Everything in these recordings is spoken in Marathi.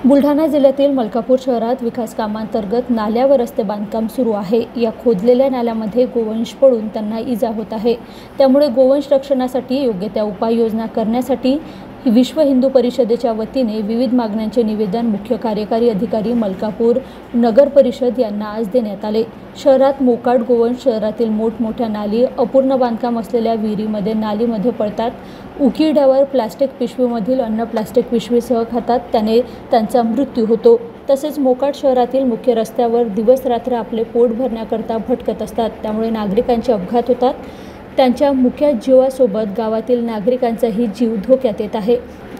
बुलढाणा जिल्ह्यातील मलकापूर शहरात विकास कामांतर्गत नाल्या व रस्ते बांधकाम सुरू आहे। या खोदलेल्या नाल्यामध्ये गोवंश पडून त्यांना इजा होत आहे। त्यामुळे गोवंश रक्षणासाठी योग्य त्या उपाययोजना करण्यासाठी विश्व हिंदू परिषदेच्या वतीने विविध मागण्यांचे निवेदन मुख्य कार्यकारी अधिकारी मलकापूर नगर परिषद यांना आज देण्यात आले। शहरात मोकाट गोवंश शहरातील मोठमोठ्या नाली, अपूर्ण बांधकाम असलेल्या विहिरीमध्ये नालीमध्ये पडतात। उकिरड्यावर प्लास्टिक पिशवीमधील अन्न प्लास्टिक पिशवीसह खातात, त्याने त्यांचा मृत्यू होतो। तसेच मोकाट शहरातील मुख्य रस्त्यावर दिवस रात्र आपले पोट भरण्याकरता भटकत असतात, त्यामुळे नागरिकांचे अपघात होतात। त्यांच्या मुख्य जीवासोबत गावातील नागरिकांचाही जीव धोक्यात येत आहे।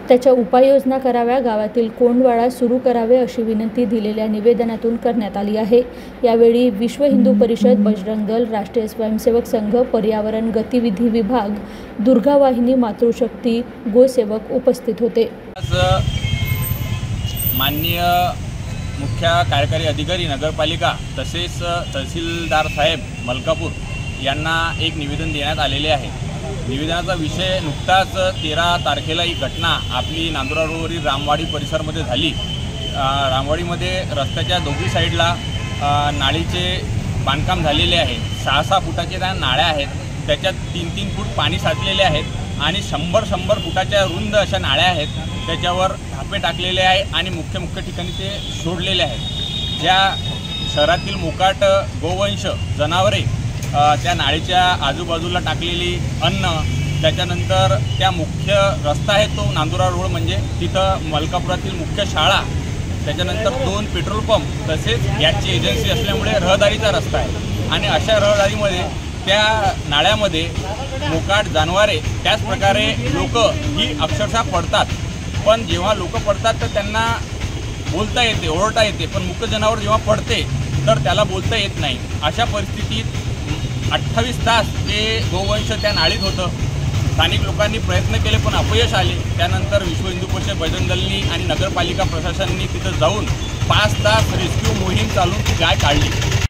त्याच्या उपाययोजना कराव्या, गावातील कोंडवाडा सुरू करावे अशी विनंती दिलेल्या निवेदनातून करण्यात आली आहे। यावेळी विश्व हिंदू परिषद, बजरंग दल, राष्ट्रीय स्वयंसेवक संघ, पर्यावरण गतिविधी विभाग, दुर्गा वाहिनी, मातृशक्ती, गोसेवक उपस्थित होते। माननीय मुख्य कार्यकारी अधिकारी नगरपालिका तसेच तहसीलदार साहेब मलकापूर यांना एक निवेदन देण्यात आलेले आहे। निवेदनाचा विषय नुकताच 13 तारखेला ही घटना आपली नांदुरा रोडवरील रामवाडी परिसरामध्ये झाली। रामवाडीमध्ये रस्त्याच्या दोन्ही साईडला नाळीचे बांधकाम झालेले आहे। 6-6 फुटाचे त्या नाळ्या आहेत, त्याच्यात 3-3 फूट पाणी साचलेले आहेत आणि 100-100 फुटाच्या रुंद अशा नाळ्या आहेत। त्याच्यावर धापे टाकलेले आहे आणि मुख्य ठिकाणी ते सोडलेले आहेत। ज्या शहरातील मोकाट गोवंश जनावरे त्या नाळीच्या आजूबाजूला टाकलेली अन्न, त्याच्यानंतर त्या मुख्य रस्ता आहे तो नांदुरा रोड, म्हणजे तिथं मलकापुरातील मुख्य शाळा, त्याच्यानंतर 2 पेट्रोल पंप तसेच गॅसची एजन्सी असल्यामुळे रहदारीचा रस्ता आहे आणि अशा रहदारीमध्ये त्या नाळ्यामध्ये मोकाट जनावरे, त्याचप्रकारे लोक ही अक्षरशः पडतात। पण जेव्हा लोक पडतात तर त्यांना बोलता येते, ओरडता येते, पण मुख्य जनावर जेव्हा पडते तर त्याला बोलता येत नाही। अशा परिस्थितीत 28 तास ते गोवंश त्या नाळीत होतं। स्थानिक लोकांनी प्रयत्न केले पण अपयश आले। त्यानंतर विश्व हिंदू परिषद, बजरंग दलनी आणि नगरपालिका प्रशासनाने तिथं जाऊन 5 तास रेस्क्यू मोहीम चालवून ती गाय काढली।